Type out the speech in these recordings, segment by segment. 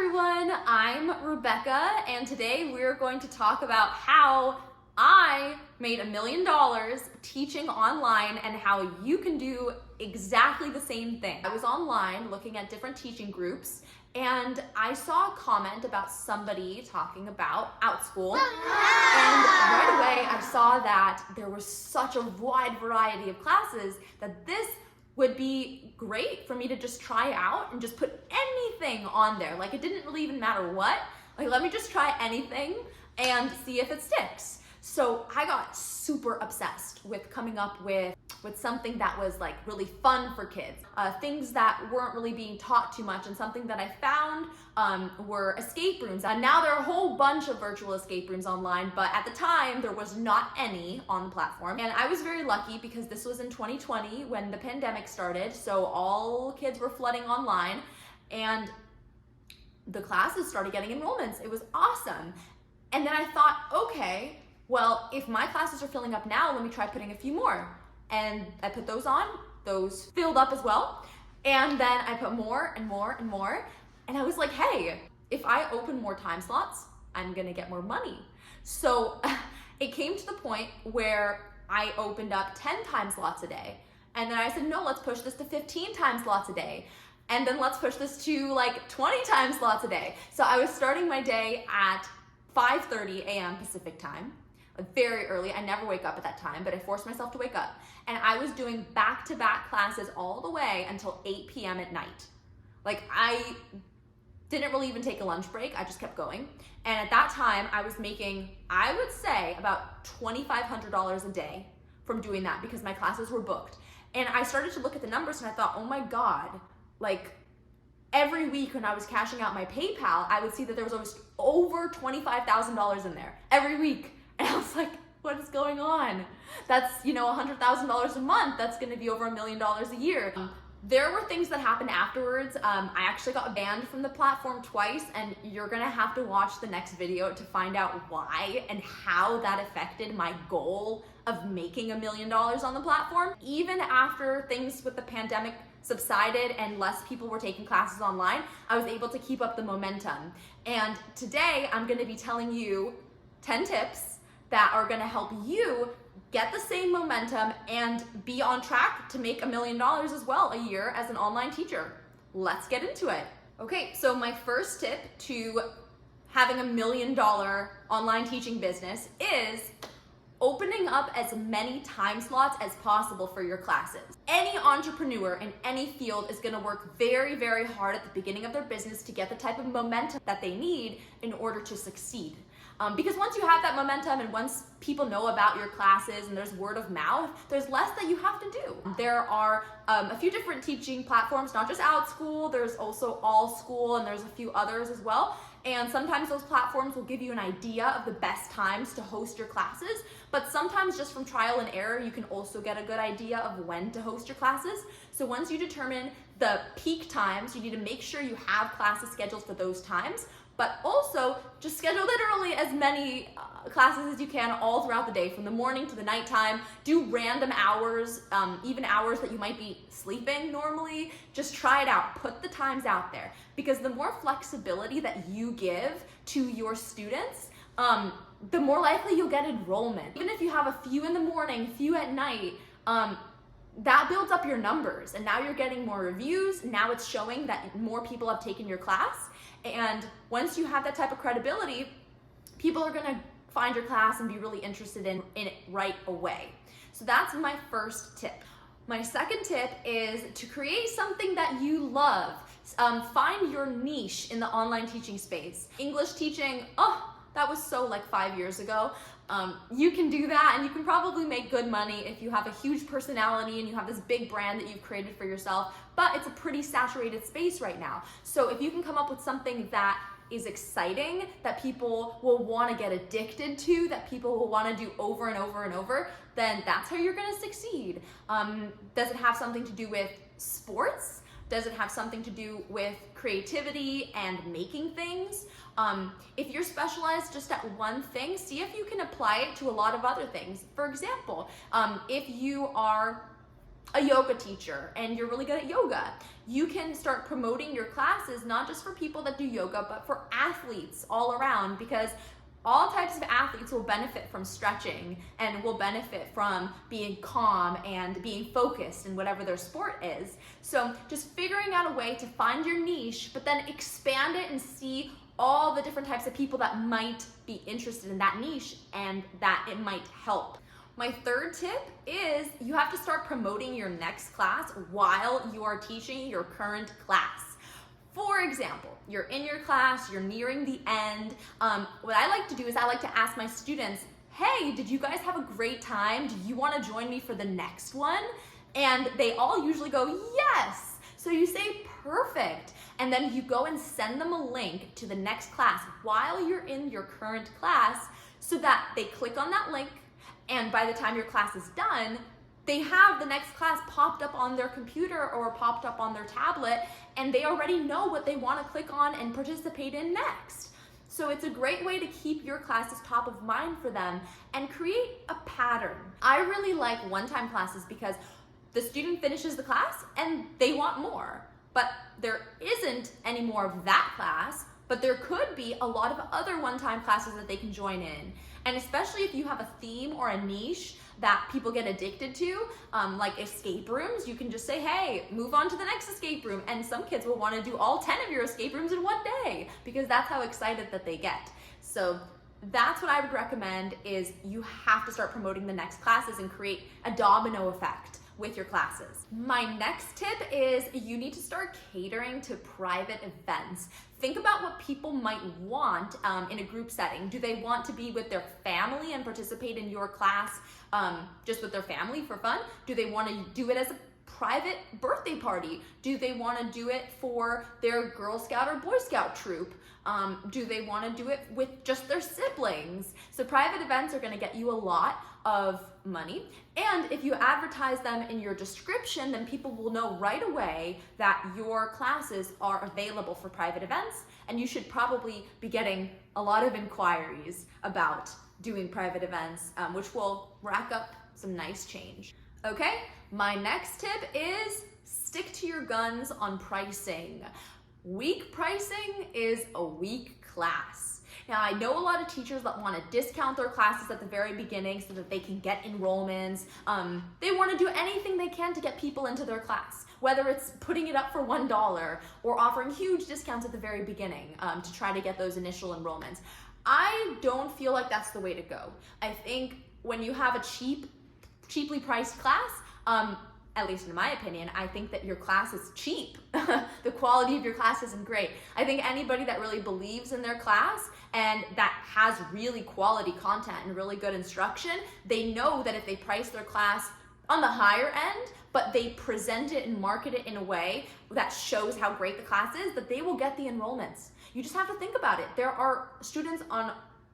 everyone, I'm Rebecca, and today we're going to talk about how I made $1 million teaching online and how you can do exactly the same thing. I was online looking at different teaching groups and I saw a comment about somebody talking about Outschool, and right away I saw that there was such a wide variety of classes that this would be great for me to just try out and just put anything on there. Like, it didn't really even matter what. Like, let me just try anything and see if it sticks. So I got super obsessed with coming up with something that was like really fun for kids, things that weren't really being taught too much, and something that I found were escape rooms. And now there are a whole bunch of virtual escape rooms online, but at the time there was not any on the platform. And I was very lucky because this was in 2020 when the pandemic started, so all kids were flooding online and the classes started getting enrollments. It was awesome. And then I thought, okay, well, if my classes are filling up now, let me try putting a few more. And I put those on, those filled up as well. And then I put more and more and more. And I was like, hey, if I open more time slots, I'm gonna get more money. So it came to the point where I opened up 10 time slots a day. And then I said, no, let's push this to 15 time slots a day. And then let's push this to like 20 time slots a day. So I was starting my day at 5:30 a.m. Pacific time. Very early. I never wake up at that time, but I forced myself to wake up. And I was doing back-to-back classes all the way until 8 p.m. at night. Like, I didn't really even take a lunch break. I just kept going. And at that time, I was making, I would say, about $2,500 a day from doing that because my classes were booked. And I started to look at the numbers and I thought, oh my God, like, every week when I was cashing out my PayPal, I would see that there was over $25,000 in there every week. And I was like, what is going on? That's, $100,000 a month. That's gonna be over $1 million a year. There were things that happened afterwards. I actually got banned from the platform twice, and you're gonna have to watch the next video to find out why and how that affected my goal of making $1 million on the platform. Even after things with the pandemic subsided and less people were taking classes online, I was able to keep up the momentum. And today I'm gonna be telling you 10 tips that are gonna help you get the same momentum and be on track to make $1 million as well a year as an online teacher. Let's get into it. Okay, so my first tip to having $1 million online teaching business is opening up as many time slots as possible for your classes. Any entrepreneur in any field is gonna work very, very hard at the beginning of their business to get the type of momentum that they need in order to succeed. Because once you have that momentum and once people know about your classes and there's word of mouth, there's less that you have to do. There are a few different teaching platforms, not just Outschool, there's also Allschool, and there's a few others as well. And sometimes those platforms will give you an idea of the best times to host your classes, but sometimes just from trial and error, you can also get a good idea of when to host your classes. So once you determine the peak times, you need to make sure you have classes scheduled for those times, but also just schedule literally as many classes as you can all throughout the day, from the morning to the nighttime. Do random hours, even hours that you might be sleeping normally. Just try it out. Put the times out there, because the more flexibility that you give to your students, the more likely you'll get enrollment. Even if you have a few in the morning, a few at night, that builds up your numbers, and now you're getting more reviews. Now it's showing that more people have taken your class. And once you have that type of credibility, people are gonna find your class and be really interested in it right away. So that's my first tip. My second tip is to create something that you love. Find your niche in the online teaching space. English teaching, that was so like 5 years ago. You can do that, and you can probably make good money if you have a huge personality and you have this big brand that you've created for yourself, but it's a pretty saturated space right now. So if you can come up with something that is exciting, that people will want to get addicted to, that people will want to do over and over and over, then that's how you're going to succeed. Does it have something to do with sports? Does it have something to do with creativity and making things? If you're specialized just at one thing, see if you can apply it to a lot of other things. For example, if you are a yoga teacher and you're really good at yoga, you can start promoting your classes not just for people that do yoga, but for athletes all around, because all types of athletes will benefit from stretching and will benefit from being calm and being focused in whatever their sport is. So just figuring out a way to find your niche, but then expand it and see all the different types of people that might be interested in that niche and that it might help. My third tip is you have to start promoting your next class while you are teaching your current class. For example, you're in your class, you're nearing the end. What I like to do is I like to ask my students, hey, did you guys have a great time? Do you want to join me for the next one? And they all usually go, yes. So you say, perfect. And then you go and send them a link to the next class while you're in your current class so that they click on that link, and by the time your class is done, they have the next class popped up on their computer or popped up on their tablet, and they already know what they want to click on and participate in next. So it's a great way to keep your classes top of mind for them and create a pattern. I really like one-time classes because the student finishes the class and they want more, but there isn't any more of that class, but there could be a lot of other one-time classes that they can join in. And especially if you have a theme or a niche that people get addicted to, like escape rooms, you can just say, hey, move on to the next escape room. And some kids will want to do all 10 of your escape rooms in one day because that's how excited that they get. So that's what I would recommend, is you have to start promoting the next classes and create a domino effect with your classes. My next tip is you need to start catering to private events. Think about what people might want in a group setting. Do they want to be with their family and participate in your class just with their family for fun? Do they want to do it as a private birthday party? Do they want to do it for their Girl Scout or Boy Scout troop? Do they want to do it with just their siblings? So private events are going to get you a lot of money, and if you advertise them in your description, then people will know right away that your classes are available for private events, and you should probably be getting a lot of inquiries about doing private events, which will rack up some nice change. Okay, my next tip is stick to your guns on pricing. Weak pricing is a weak class. Now, I know a lot of teachers that want to discount their classes at the very beginning so that they can get enrollments. They want to do anything they can to get people into their class, whether it's putting it up for $1 or offering huge discounts at the very beginning to try to get those initial enrollments. I don't feel like that's the way to go. I think when you have a cheaply priced class, at least in my opinion, I think that your class is cheap. The quality of your class isn't great. I think anybody that really believes in their class and that has really quality content and really good instruction, they know that if they price their class on the higher end, but they present it and market it in a way that shows how great the class is, that they will get the enrollments. You just have to think about it. There are students on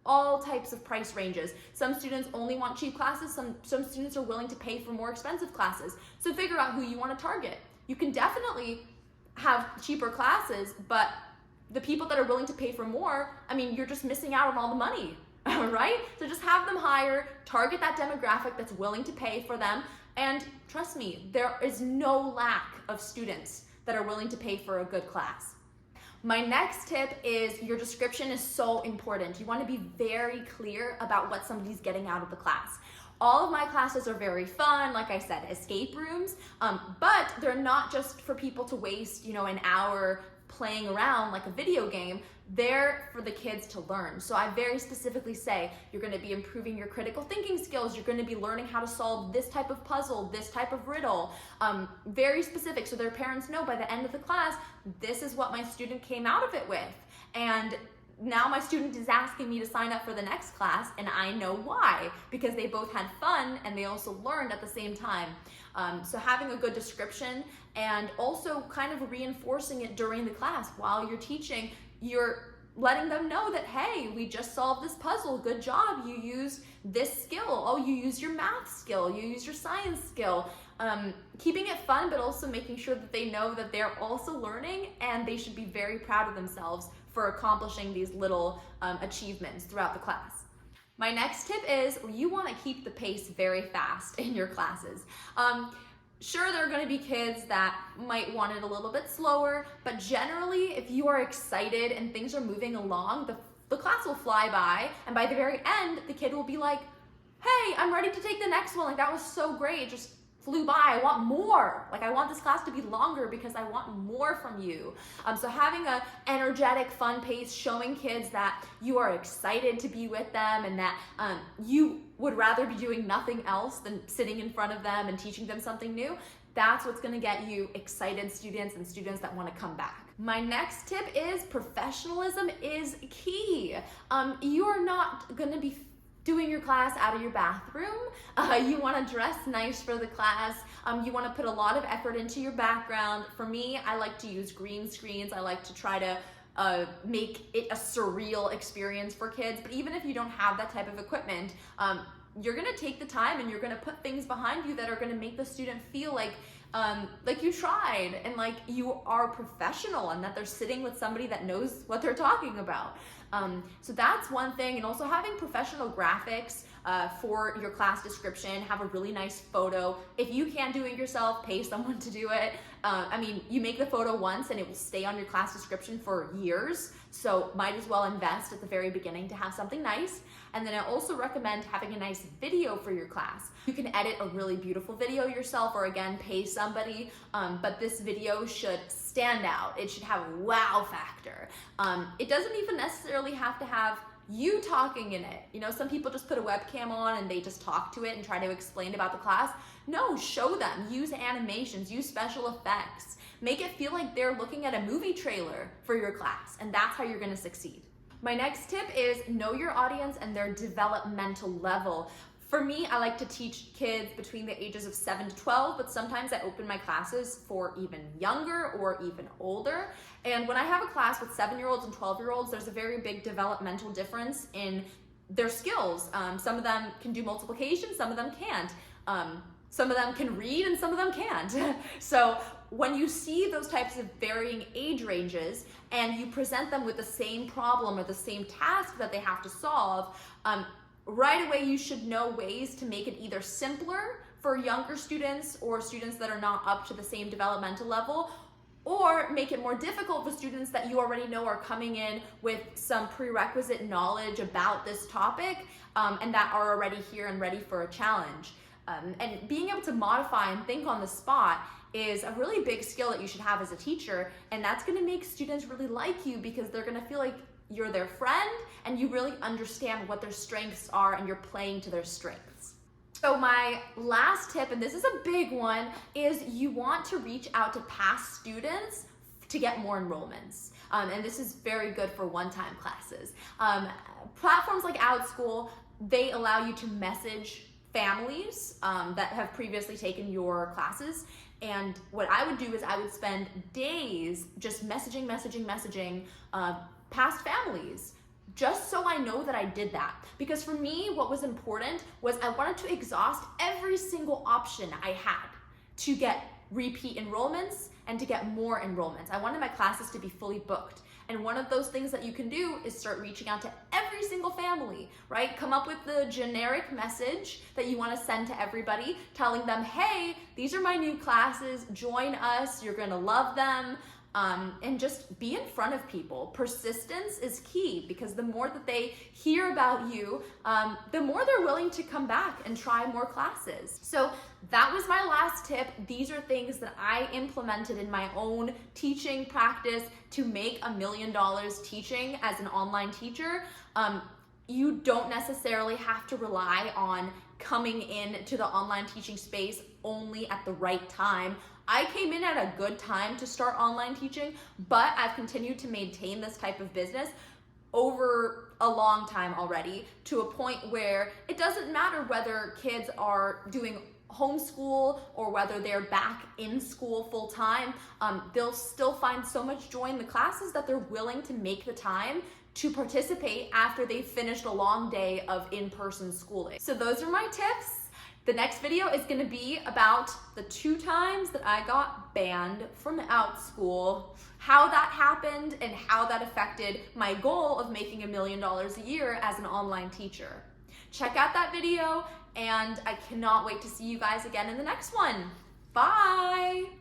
all types of price ranges. Some students only want cheap classes, some students are willing to pay for more expensive classes. So figure out who you want to target. You can definitely have cheaper classes, but the people that are willing to pay for more, I mean, you're just missing out on all the money, right? So just have them higher, target that demographic that's willing to pay for them, and trust me, there is no lack of students that are willing to pay for a good class. My next tip is your description is so important. You want to be very clear about what somebody's getting out of the class. All of my classes are very fun, like I said, escape rooms, but they're not just for people to waste, an hour playing around like a video game. They're for the kids to learn. So I very specifically say you're going to be improving your critical thinking skills. You're going to be learning how to solve this type of puzzle, this type of riddle. Very specific, so their parents know by the end of the class, this is what my student came out of it with. And now my student is asking me to sign up for the next class, and I know why, because they both had fun and they also learned at the same time. So having a good description and also kind of reinforcing it during the class while you're teaching, you're letting them know that, hey, we just solved this puzzle, good job, you used this skill, oh, you used your math skill, you used your science skill. Keeping it fun, but also making sure that they know that they're also learning and they should be very proud of themselves for accomplishing these little achievements throughout the class. My next tip is you want to keep the pace very fast in your classes. Sure, there are going to be kids that might want it a little bit slower, but generally, if you are excited and things are moving along, the class will fly by, and by the very end, the kid will be like, hey, I'm ready to take the next one. Like, that was so great. It just flew by. I want more. Like, I want this class to be longer because I want more from you. So having a energetic, fun pace, showing kids that you are excited to be with them and that you would rather be doing nothing else than sitting in front of them and teaching them something new, that's what's gonna get you excited students and students that wanna come back. My next tip is professionalism is key. You are not gonna be doing your class out of your bathroom. You wanna dress nice for the class. You wanna put a lot of effort into your background. For me, I like to use green screens. I like to try to make it a surreal experience for kids. But even if you don't have that type of equipment, you're gonna take the time and you're gonna put things behind you that are gonna make the student feel like you tried and like you are professional and that they're sitting with somebody that knows what they're talking about. So that's one thing, and also having professional graphics for your class description. Have a really nice photo. If you can't do it yourself, pay someone to do it. I mean, you make the photo once and it will stay on your class description for years, so might as well invest at the very beginning to have something nice. And then I also recommend having a nice video for your class. You can edit a really beautiful video yourself, or again, pay somebody, but this video should stand out. It should have a wow factor. It doesn't even necessarily have to have you talking in it. You know, some people just put a webcam on and they just talk to it and try to explain about the class. No, show them, use animations, use special effects. Make it feel like they're looking at a movie trailer for your class, and that's how you're gonna succeed. My next tip is know your audience and their developmental level. For me, I like to teach kids between the ages of 7 to 12, but sometimes I open my classes for even younger or even older. And when I have a class with 7-year-olds and 12-year-olds, there's a very big developmental difference in their skills. Some of them can do multiplication, some of them can't. Some of them can read and some of them can't. So when you see those types of varying age ranges and you present them with the same problem or the same task that they have to solve, right away you should know ways to make it either simpler for younger students or students that are not up to the same developmental level, or make it more difficult for students that you already know are coming in with some prerequisite knowledge about this topic and that are already here and ready for a challenge. And being able to modify and think on the spot is a really big skill that you should have as a teacher, and that's going to make students really like you because they're going to feel like you're their friend and you really understand what their strengths are and you're playing to their strengths. So my last tip, and this is a big one, is you want to reach out to past students to get more enrollments. And this is very good for one-time classes. Platforms like Allschool, they allow you to message families that have previously taken your classes. And what I would do is I would spend days just messaging past families, just so I know that I did that. Because for me, what was important was I wanted to exhaust every single option I had to get repeat enrollments and to get more enrollments. I wanted my classes to be fully booked. And one of those things that you can do is start reaching out to every single family, right? Come up with the generic message that you want to send to everybody, telling them, hey, these are my new classes, join us, you're gonna love them. And just be in front of people. Persistence is key because the more that they hear about you, the more they're willing to come back and try more classes. So that was my last tip. These are things that I implemented in my own teaching practice to make $1 million teaching as an online teacher. You don't necessarily have to rely on coming into the online teaching space only at the right time. I came in at a good time to start online teaching, but I've continued to maintain this type of business over a long time already, to a point where it doesn't matter whether kids are doing homeschool or whether they're back in school full time. They'll still find so much joy in the classes that they're willing to make the time to participate after they've finished a long day of in-person schooling. So those are my tips. The next video is going to be about the 2 times that I got banned from Outschool, how that happened, and how that affected my goal of making $1 million a year as an online teacher. Check out that video, and I cannot wait to see you guys again in the next one. Bye.